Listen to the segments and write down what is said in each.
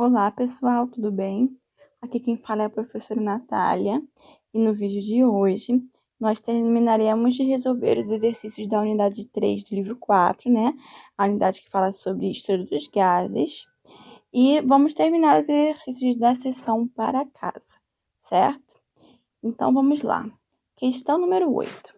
Olá, pessoal, tudo bem? Aqui quem fala é a professora Natália e no vídeo de hoje nós terminaremos de resolver os exercícios da unidade 3 do livro 4, né? A unidade que fala sobre estudo dos gases. E vamos terminar os exercícios da sessão para casa, certo? Então vamos lá. Questão número 8.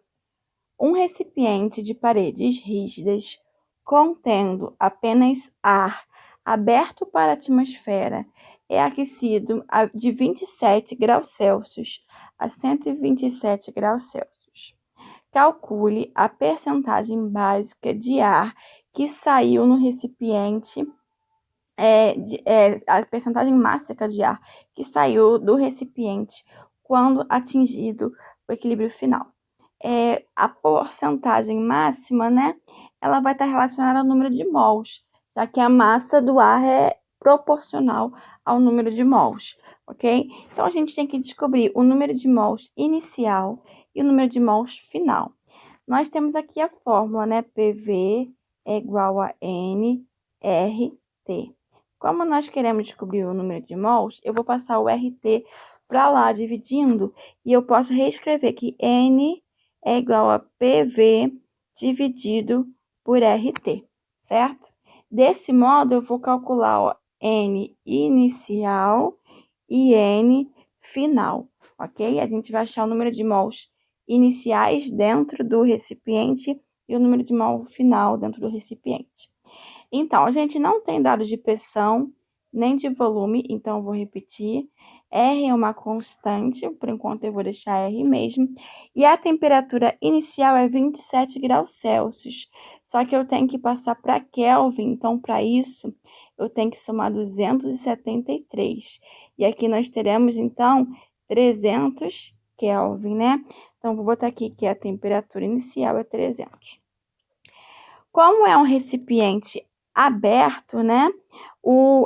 Um recipiente de paredes rígidas contendo apenas ar aberto para a atmosfera é aquecido de 27 graus Celsius a 127 graus Celsius. Calcule a percentagem básica de ar que saiu no recipiente, a percentagem máxima de ar que saiu do recipiente quando atingido o equilíbrio final. A porcentagem máxima, né, ela vai estar relacionada ao número de mols, já que a massa do ar é proporcional ao número de mols, ok? Então, a gente tem que descobrir o número de mols inicial e o número de mols final. Nós temos aqui a fórmula, né, PV é igual a nRT. Como nós queremos descobrir o número de mols, eu vou passar o RT para lá, dividindo, e eu posso reescrever que N é igual a PV dividido por RT, certo? Desse modo, eu vou calcular, ó, N inicial e N final, ok? A gente vai achar o número de mols iniciais dentro do recipiente e o número de mol final dentro do recipiente. Então, a gente não tem dados de pressão nem de volume, então eu vou repetir. R é uma constante, por enquanto eu vou deixar R mesmo. E a temperatura inicial é 27 graus Celsius. Só que eu tenho que passar para Kelvin, então para isso eu tenho que somar 273. E aqui nós teremos então 300 Kelvin, né? Então vou botar aqui que a temperatura inicial é 300. Como é um recipiente aberto, né?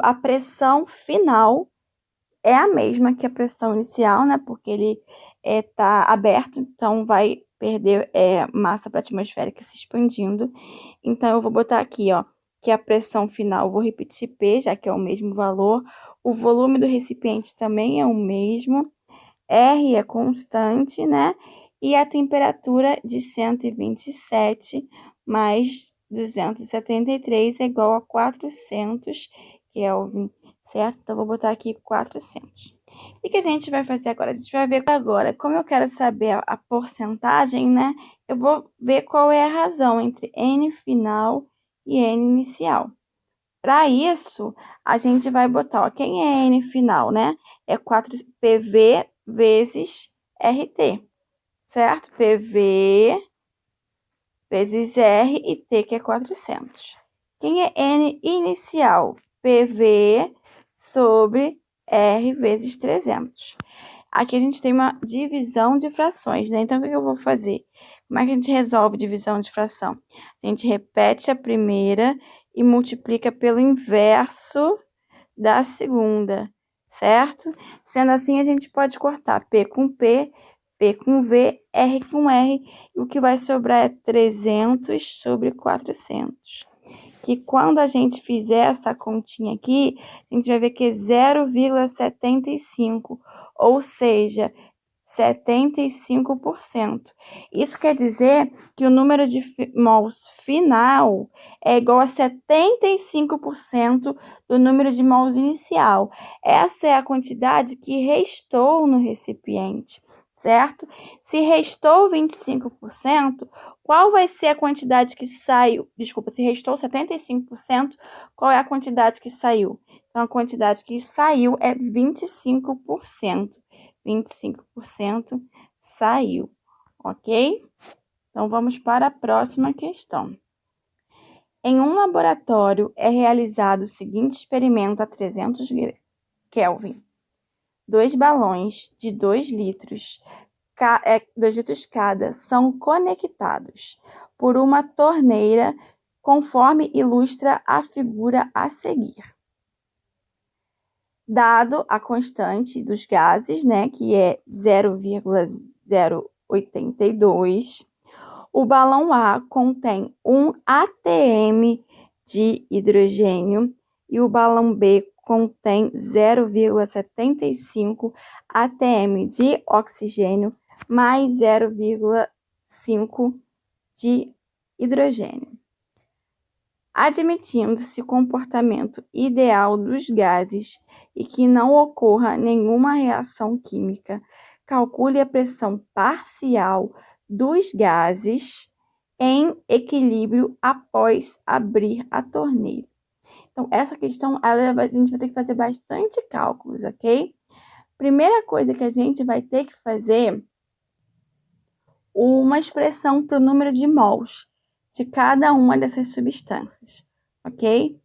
A pressão final é a mesma que a pressão inicial, né? Porque ele está aberto, então vai perder massa para a atmosfera se expandindo. Então, eu vou botar aqui, ó, que a pressão final, vou repetir P, já que é o mesmo valor. O volume do recipiente também é o mesmo. R é constante, né? E a temperatura de 127 mais 273 é igual a 400 Kelvin, certo? Então, vou botar aqui 400. O que a gente vai fazer agora? A gente vai ver agora, como eu quero saber a porcentagem, né? Eu vou ver qual é a razão entre N final e N inicial. Para isso, a gente vai botar, ó, quem é N final, né? É 4 PV vezes RT, certo? PV vezes R e T, que é 400. Quem é N inicial? PV sobre R vezes 300. Aqui a gente tem uma divisão de frações, né? Então, o que eu vou fazer? Como é que a gente resolve divisão de fração? A gente repete a primeira e multiplica pelo inverso da segunda, certo? Sendo assim, a gente pode cortar P com P, P com V, R com R, e o que vai sobrar é 300 sobre 400. Que quando a gente fizer essa continha aqui, a gente vai ver que é 0,75, ou seja, 75%. Isso quer dizer que o número de mols final é igual a 75% do número de mols inicial. Essa é a quantidade que restou no recipiente, certo? Se restou 25%, qual vai ser a quantidade que saiu? Desculpa, se restou 75%, qual é a quantidade que saiu? Então, a quantidade que saiu é 25%. 25% saiu, ok? Então, vamos para a próxima questão. Em um laboratório é realizado o seguinte experimento a 300 Kelvin. 2 balões de 2 litros, 2 litros cada são conectados por uma torneira, conforme ilustra a figura a seguir. Dado a constante dos gases, né, que é 0,082, o balão A contém 1 atm de hidrogênio e o balão B contém 0,75 atm de oxigênio mais 0,5 de hidrogênio. Admitindo-se o comportamento ideal dos gases e que não ocorra nenhuma reação química, calcule a pressão parcial dos gases em equilíbrio após abrir a torneira. Então, essa questão, a gente vai ter que fazer bastante cálculos, ok? Primeira coisa que a gente vai ter que fazer uma expressão para o número de mols de cada uma dessas substâncias, ok?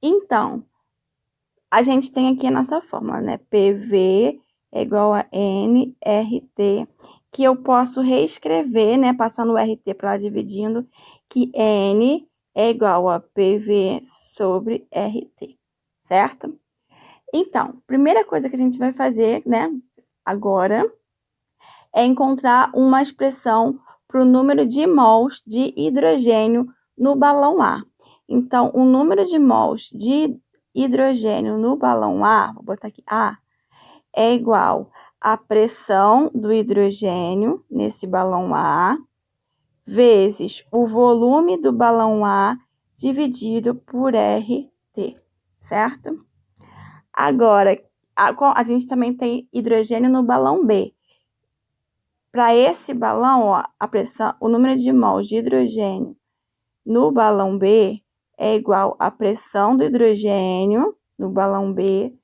Então, a gente tem aqui a nossa fórmula, né? PV é igual a nRT, que eu posso reescrever, né? Passando o RT para lá, dividindo, que N é igual a PV sobre RT, certo? Então, primeira coisa que a gente vai fazer, né, agora, é encontrar uma expressão para o número de mols de hidrogênio no balão A. Então, o número de mols de hidrogênio no balão A, vou botar aqui A, é igual à pressão do hidrogênio nesse balão A, vezes o volume do balão A dividido por RT, certo? Agora, a gente também tem hidrogênio no balão B. Para esse balão, ó, a pressão, o número de mols de hidrogênio no balão B é igual à pressão do hidrogênio no balão B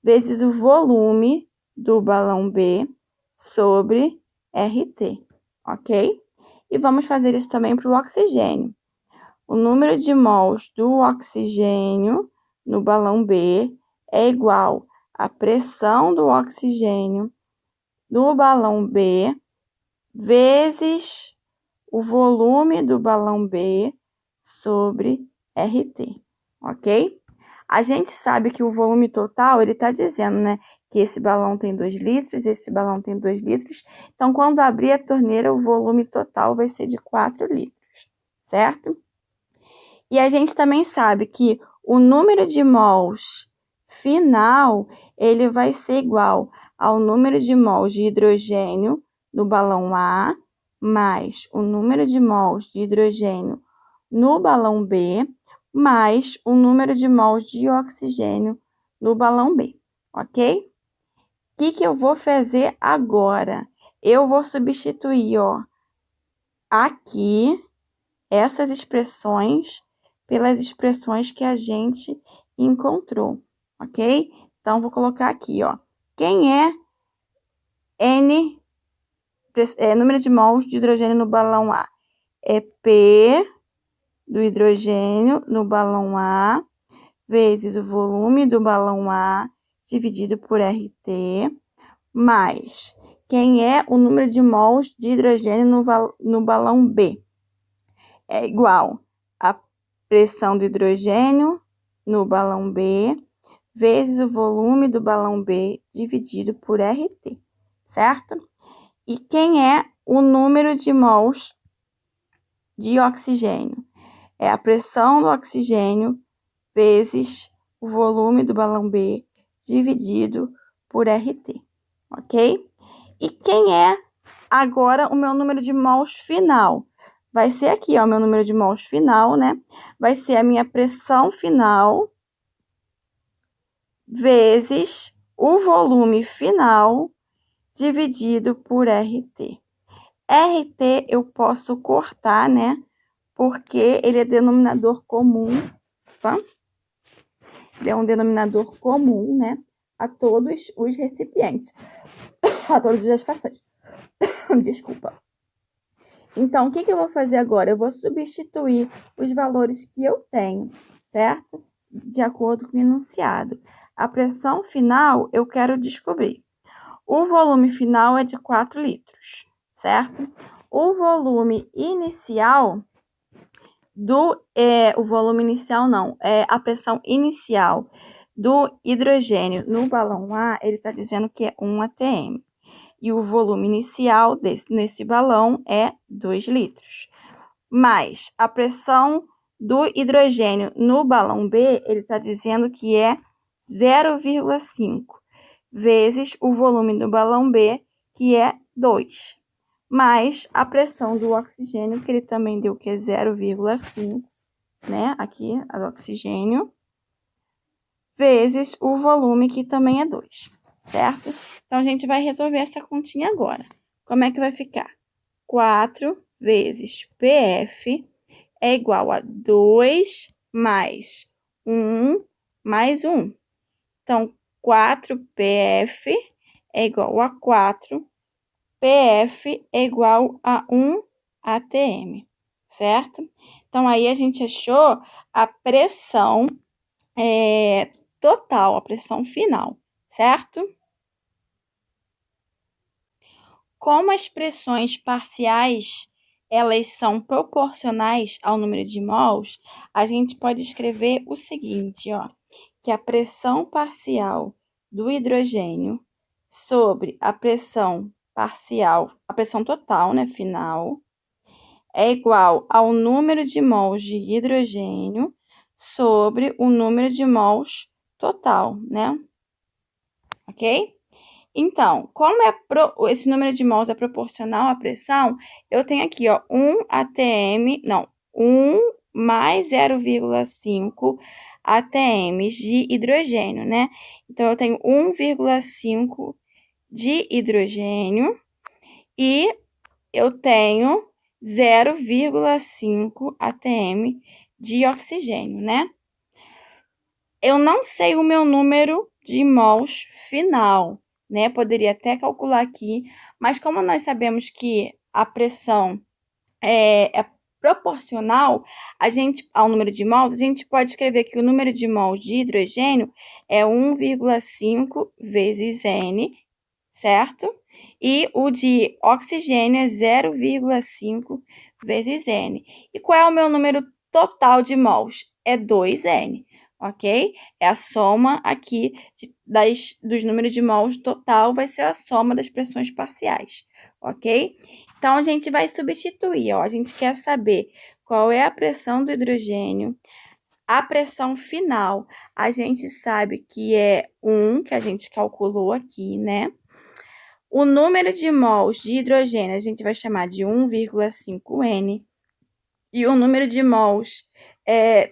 vezes o volume do balão B sobre RT, ok? E vamos fazer isso também para o oxigênio. O número de mols do oxigênio no balão B é igual à pressão do oxigênio no balão B vezes o volume do balão B sobre RT, ok? A gente sabe que o volume total, ele está dizendo, né, que esse balão tem 2 litros, esse balão tem 2 litros. Então, quando abrir a torneira, o volume total vai ser de 4 litros, certo? E a gente também sabe que o número de mols final, ele vai ser igual ao número de mols de hidrogênio no balão A, mais o número de mols de hidrogênio no balão B, mais o número de mols de oxigênio no balão B, ok? O que eu vou fazer agora? Eu vou substituir, ó, aqui essas expressões pelas expressões que a gente encontrou, ok? Então, vou colocar aqui, ó. Quem é N, número de mols de hidrogênio no balão A? É P do hidrogênio no balão A, vezes o volume do balão A, dividido por RT, mais quem é o número de mols de hidrogênio no balão B? É igual a pressão do hidrogênio no balão B, vezes o volume do balão B dividido por RT, certo? E quem é o número de mols de oxigênio? É a pressão do oxigênio vezes o volume do balão B dividido por RT, ok? E quem é agora o meu número de mols final? Vai ser aqui, ó, o meu número de mols final, né? Vai ser a minha pressão final vezes o volume final dividido por RT. RT eu posso cortar, né? Porque ele é denominador comum, tá? Ele é um denominador comum, né? A todos os recipientes, a todas as frações. Desculpa. Então, o que eu vou fazer agora? Eu vou substituir os valores que eu tenho, certo? De acordo com o enunciado. A pressão final eu quero descobrir. O volume final é de 4 litros, certo? O volume inicial o volume inicial não, é a pressão inicial do hidrogênio no balão A, ele está dizendo que é 1 atm. E o volume inicial nesse balão é 2 litros. Mas a pressão do hidrogênio no balão B, ele está dizendo que é 0,5 vezes o volume do balão B, que é 2, mais a pressão do oxigênio, que ele também deu, que é 0,5, né? Aqui, o oxigênio, vezes o volume, que também é 2, certo? Então, a gente vai resolver essa continha agora. Como é que vai ficar? 4 vezes PF é igual a 2 mais 1 mais 1. Então, 4PF é igual a 4, PF é igual a 1 ATM, certo? Então, aí a gente achou a pressão total, a pressão final, certo? Como as pressões parciais elas são proporcionais ao número de mols, a gente pode escrever o seguinte, ó, que a pressão parcial do hidrogênio sobre a pressão parcial, a pressão total, né, final, é igual ao número de mols de hidrogênio sobre o número de mols total, né? Ok? Então, como esse número de mols é proporcional à pressão, eu tenho aqui, ó, 1 atm, não, 1 mais 0,5 atm de hidrogênio, né? Então, eu tenho 1,5 de hidrogênio e eu tenho 0,5 atm de oxigênio, né? Eu não sei o meu número de mols final, né? Poderia até calcular aqui, mas como nós sabemos que a pressão é proporcional ao número de mols, a gente pode escrever que o número de mols de hidrogênio é 1,5 vezes N, certo? E o de oxigênio é 0,5 vezes N. E qual é o meu número total de mols? É 2N, ok? É a soma aqui dos números de mols total, vai ser a soma das pressões parciais, ok? Então, a gente vai substituir, ó. A gente quer saber qual é a pressão do hidrogênio. A pressão final, a gente sabe que é 1, que a gente calculou aqui, né? O número de mols de hidrogênio a gente vai chamar de 1,5N. E o número de mols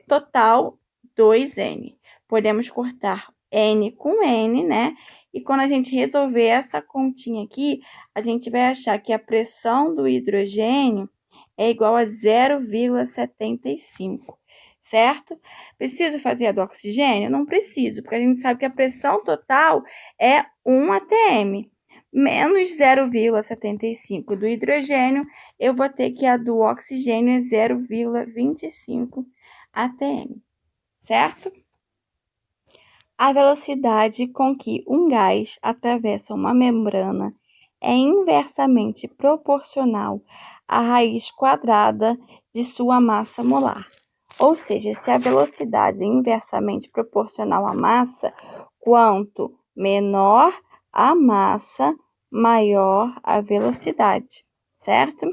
total, 2N. Podemos cortar N com N, né? E quando a gente resolver essa continha aqui, a gente vai achar que a pressão do hidrogênio é igual a 0,75, certo? Preciso fazer a do oxigênio? Não preciso, porque a gente sabe que a pressão total é 1 atm. Menos 0,75 do hidrogênio, eu vou ter que a do oxigênio é 0,25 atm, certo? A velocidade com que um gás atravessa uma membrana é inversamente proporcional à raiz quadrada de sua massa molar. Ou seja, se a velocidade é inversamente proporcional à massa, quanto menor a massa, maior a velocidade, certo?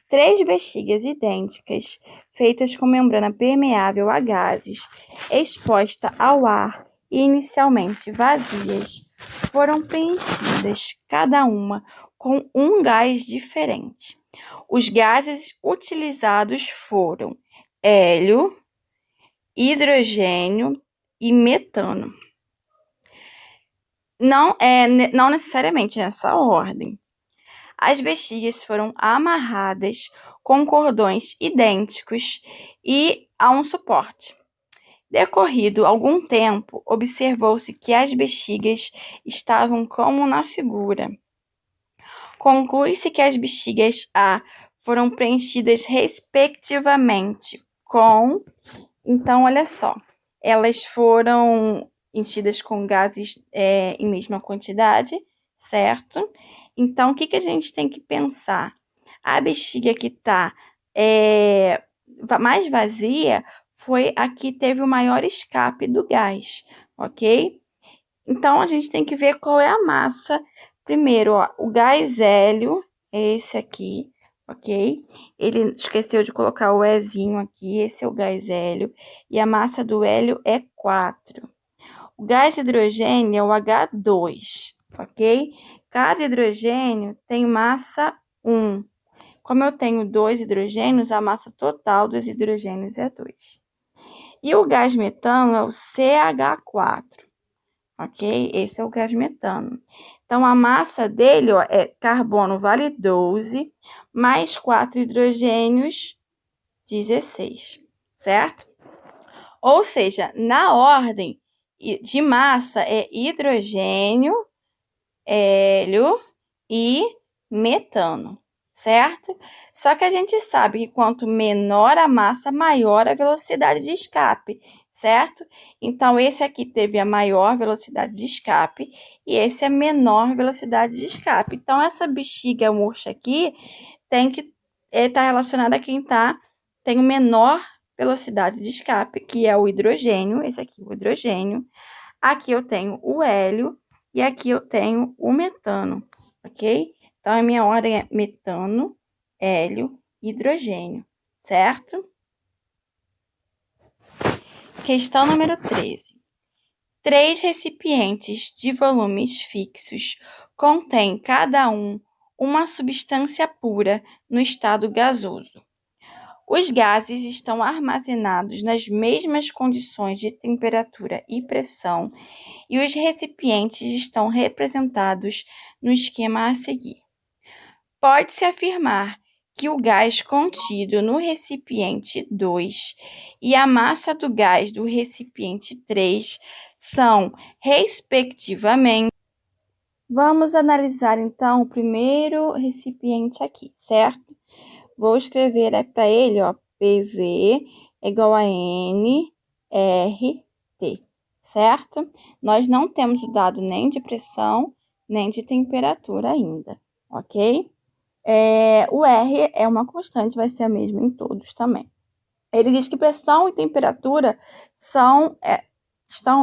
3 bexigas idênticas, feitas com membrana permeável a gases, exposta ao ar e inicialmente vazias, foram preenchidas, cada uma com um gás diferente. Os gases utilizados foram hélio, hidrogênio e metano. Não necessariamente nessa ordem. As bexigas foram amarradas com cordões idênticos e a um suporte. Decorrido algum tempo, observou-se que as bexigas estavam como na figura. Conclui-se que as bexigas A foram preenchidas respectivamente com... Então, olha só, elas foram enchidas com gases em mesma quantidade, certo? Então, o que a gente tem que pensar? A bexiga que está mais vazia foi a que teve o maior escape do gás, ok? Então, a gente tem que ver qual é a massa. Primeiro, ó, o gás hélio é esse aqui, ok? Ele esqueceu de colocar o Ezinho aqui, esse é o gás hélio. E a massa do hélio é 4. O O gás hidrogênio é o H2, ok? Cada hidrogênio tem massa 1. Como eu tenho 2 hidrogênios, a massa total dos hidrogênios é 2. E o gás metano é o CH4, ok? Esse é o gás metano. Então, a massa dele, ó, é carbono vale 12, mais 4 hidrogênios, 16, certo? Ou seja, na ordem de massa é hidrogênio, hélio e metano, certo? Só que a gente sabe que quanto menor a massa, maior a velocidade de escape, certo? Então, esse aqui teve a maior velocidade de escape e esse é a menor velocidade de escape. Então, essa bexiga murcha aqui tem que estar relacionada a quem tem o menor velocidade de escape, que é o hidrogênio, esse aqui é o hidrogênio. Aqui eu tenho o hélio e aqui eu tenho o metano, ok? Então, a minha ordem é metano, hélio, hidrogênio, certo? Questão número 13. 3 recipientes de volumes fixos contêm cada um uma substância pura no estado gasoso. Os gases estão armazenados nas mesmas condições de temperatura e pressão e os recipientes estão representados no esquema a seguir. Pode-se afirmar que o gás contido no recipiente 2 e a massa do gás do recipiente 3 são, respectivamente. Vamos analisar então o primeiro recipiente aqui, certo? Vou escrever para ele, ó, PV é igual a NRT, certo? Nós não temos o dado nem de pressão, nem de temperatura ainda, ok? O R é uma constante, vai ser a mesma em todos também. Ele diz que pressão e temperatura estão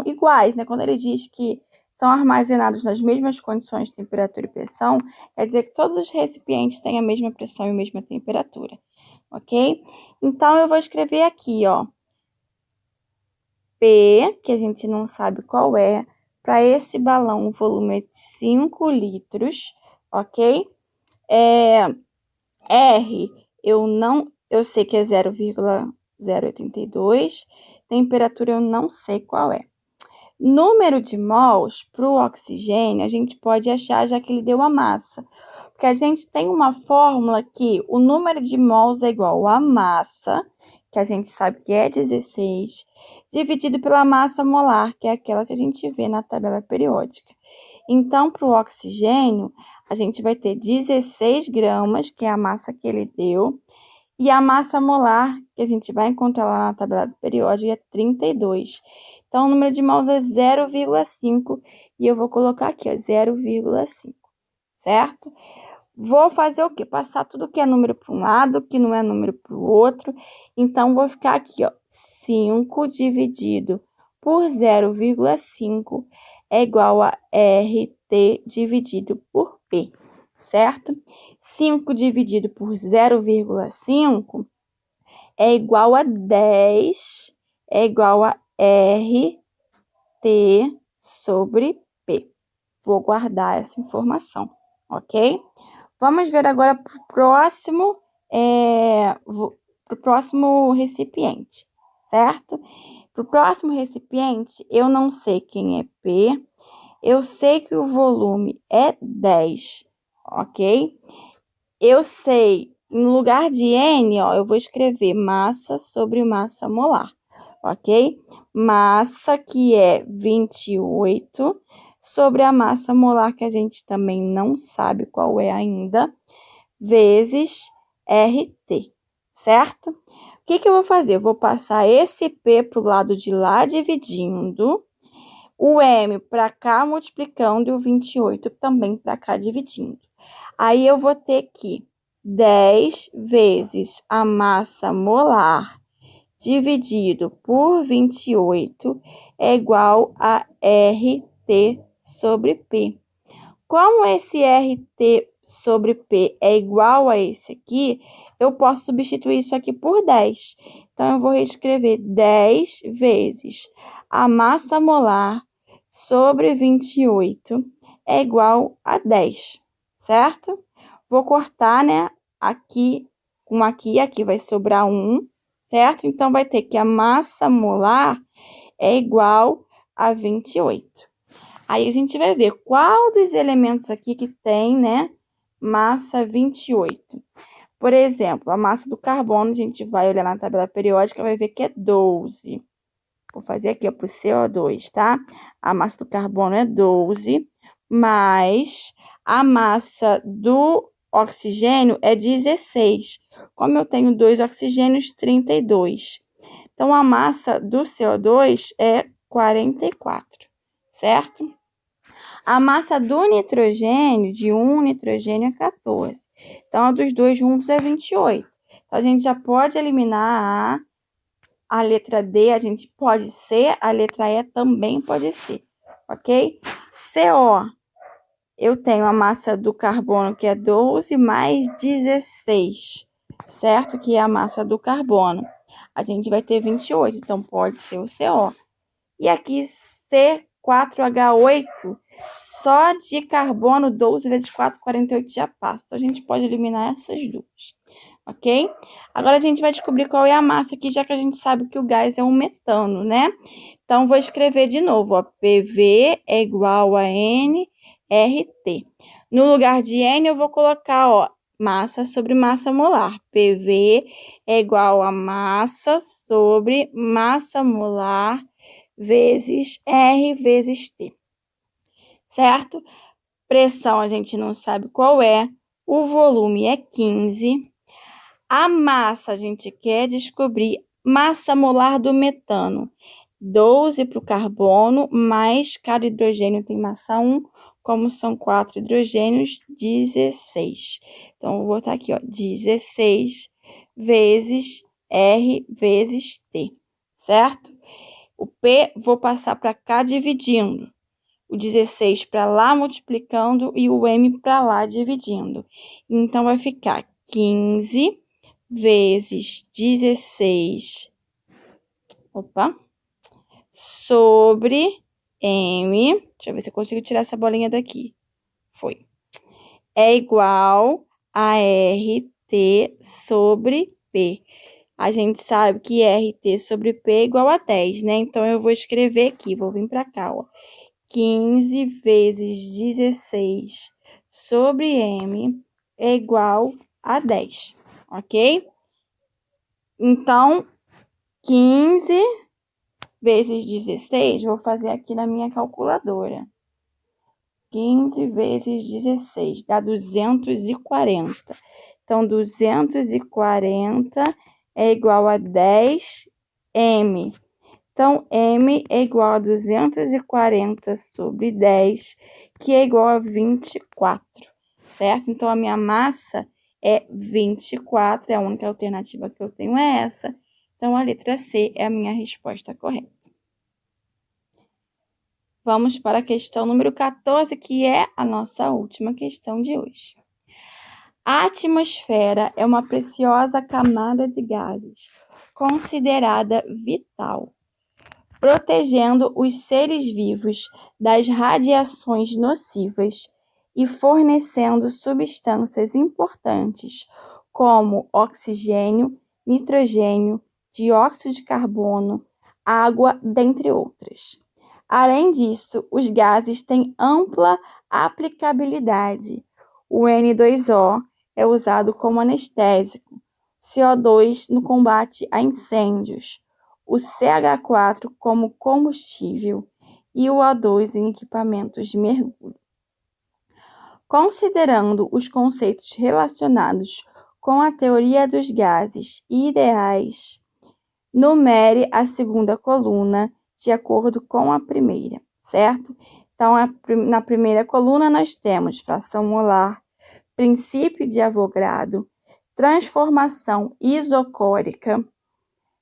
iguais, né? Quando ele diz que são armazenados nas mesmas condições de temperatura e pressão, quer dizer que todos os recipientes têm a mesma pressão e a mesma temperatura, ok? Então, eu vou escrever aqui, ó, P, que a gente não sabe qual é, para esse balão o volume é de 5 litros, ok? R, eu sei que é 0,082, temperatura eu não sei qual é. Número de mols para o oxigênio, a gente pode achar já que ele deu a massa. Porque a gente tem uma fórmula que o número de mols é igual a massa, que a gente sabe que é 16, dividido pela massa molar, que é aquela que a gente vê na tabela periódica. Então, para o oxigênio, a gente vai ter 16 gramas, que é a massa que ele deu, e a massa molar, que a gente vai encontrar lá na tabela periódica, é 32. Então, o número de mols é 0,5 e eu vou colocar aqui, ó, 0,5, certo? Vou fazer o quê? Passar tudo que é número para um lado, que não é número para o outro. Então, vou ficar aqui, ó, 5 dividido por 0,5 é igual a RT dividido por P, certo? 5 dividido por 0,5 é igual a 10, é igual a RT sobre P. Vou guardar essa informação, ok? Vamos ver agora para o próximo recipiente, certo? Para o próximo recipiente, eu não sei quem é P, eu sei que o volume é 10, ok? Eu sei, em lugar de N, ó, eu vou escrever massa sobre massa molar, ok? Massa, que é 28, sobre a massa molar, que a gente também não sabe qual é ainda, vezes RT, certo? O que eu vou fazer? Eu vou passar esse P para o lado de lá dividindo, o M para cá multiplicando e o 28 também para cá dividindo. Aí eu vou ter que 10 vezes a massa molar dividido por 28 é igual a RT sobre P. Como esse RT sobre P é igual a esse aqui, eu posso substituir isso aqui por 10. Então, eu vou reescrever 10 vezes a massa molar sobre 28 é igual a 10, certo? Vou cortar, né, aqui com aqui, aqui vai sobrar 1, certo? Então, vai ter que a massa molar é igual a 28. Aí, a gente vai ver qual dos elementos aqui que tem, né, massa 28. Por exemplo, a massa do carbono, a gente vai olhar na tabela periódica, vai ver que é 12. Vou fazer aqui, ó, pro CO2, tá? A massa do carbono é 12, mas a massa do oxigênio é 16. Como eu tenho 2 oxigênios, 32. Então, a massa do CO2 é 44, certo? A massa do nitrogênio, de um nitrogênio, é 14. Então, a dos dois juntos é 28. Então, a gente já pode eliminar a letra D, a gente pode ser, a letra E também pode ser, ok? CO, eu tenho a massa do carbono, que é 12, mais 16, certo? Que é a massa do carbono. A gente vai ter 28, então pode ser o CO. E aqui, C4H8, só de carbono, 12 vezes 4, 48 já passa. Então, a gente pode eliminar essas duas, ok? Agora, a gente vai descobrir qual é a massa aqui, já que a gente sabe que o gás é um metano, né? Então, vou escrever de novo, ó. PV é igual a nRT. No lugar de N, eu vou colocar, ó, massa sobre massa molar. PV é igual a massa sobre massa molar vezes R vezes T, certo? Pressão a gente não sabe qual é, o volume é 15. A massa a gente quer descobrir, massa molar do metano, 12 para o carbono, mais cada hidrogênio tem massa 1, como são 4 hidrogênios, 16. Então, vou botar aqui, ó, 16 vezes R vezes T, certo? O P vou passar para cá dividindo. O 16 para lá multiplicando e o M para lá dividindo. Então, vai ficar 15 vezes 16, sobre M, deixa eu ver se eu consigo tirar essa bolinha daqui. Foi. É igual a RT sobre P. A gente sabe que RT sobre P é igual a 10, né? Então, eu vou escrever aqui, vou vir para cá, ó. 15 vezes 16 sobre M é igual a 10, ok? Então, 15 vezes 16, vou fazer aqui na minha calculadora. 15 vezes 16 dá 240. Então, 240 é igual a 10M. Então, M é igual a 240 sobre 10, que é igual a 24, certo? Então, a minha massa é 24, a única alternativa que eu tenho é essa. Então, a letra C é a minha resposta correta. Vamos para a questão número 14, que é a nossa última questão de hoje. A atmosfera é uma preciosa camada de gases, considerada vital, protegendo os seres vivos das radiações nocivas e fornecendo substâncias importantes como oxigênio, nitrogênio, dióxido de carbono, água, dentre outras. Além disso, os gases têm ampla aplicabilidade. O N2O é usado como anestésico, CO2 no combate a incêndios, o CH4 como combustível e o O2 em equipamentos de mergulho. Considerando os conceitos relacionados com a teoria dos gases ideais, numere a segunda coluna de acordo com a primeira, certo? Então, na primeira coluna nós temos fração molar, princípio de Avogadro, transformação isocórica,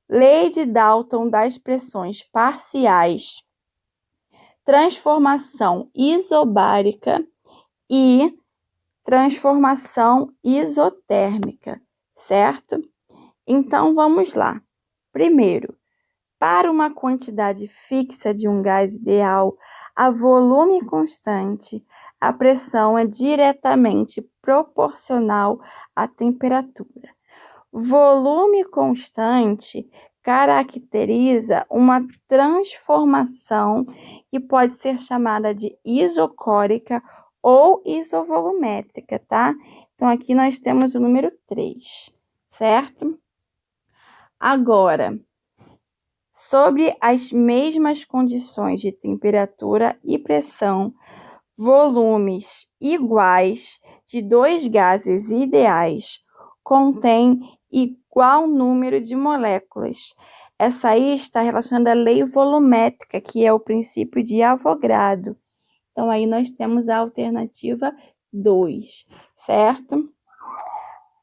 lei de Dalton das pressões parciais, transformação isobárica e transformação isotérmica, certo? Então, vamos lá. Primeiro, para uma quantidade fixa de um gás ideal, a volume constante, a pressão é diretamente proporcional à temperatura. Volume constante caracteriza uma transformação que pode ser chamada de isocórica ou isovolumétrica, tá? Então, aqui nós temos o número 3, certo? Agora, sobre as mesmas condições de temperatura e pressão, volumes iguais de dois gases ideais contêm igual número de moléculas. Essa aí está relacionada à lei volumétrica, que é o princípio de Avogadro. Então, aí nós temos a alternativa 2, certo?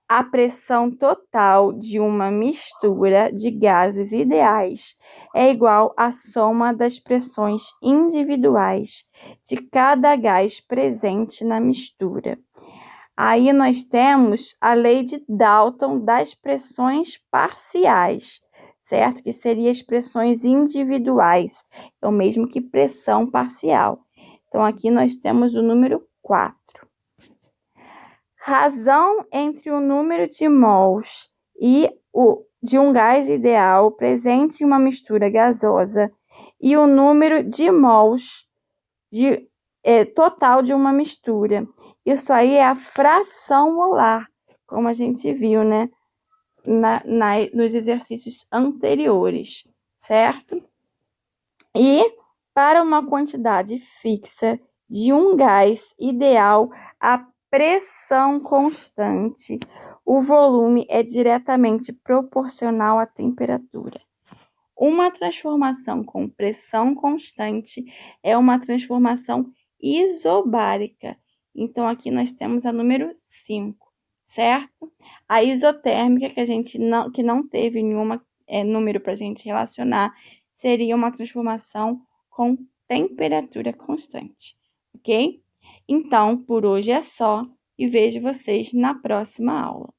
A pressão total de uma mistura de gases ideais é igual à soma das pressões individuais de cada gás presente na mistura. Aí nós temos a lei de Dalton das pressões parciais, certo? Que seria as pressões individuais, é o mesmo que pressão parcial. Então, aqui nós temos o número 4. Razão entre o número de mols de um gás ideal presente em uma mistura gasosa e o número de mols total de uma mistura. Isso aí é a fração molar, como a gente viu, né, nos exercícios anteriores, certo? E para uma quantidade fixa de um gás ideal, a pressão constante, o volume é diretamente proporcional à temperatura. Uma transformação com pressão constante é uma transformação isobárica. Então, aqui nós temos a número 5, certo? A isotérmica, que não teve nenhum número para a gente relacionar, seria uma transformação com temperatura constante, ok? Então, por hoje é só e vejo vocês na próxima aula.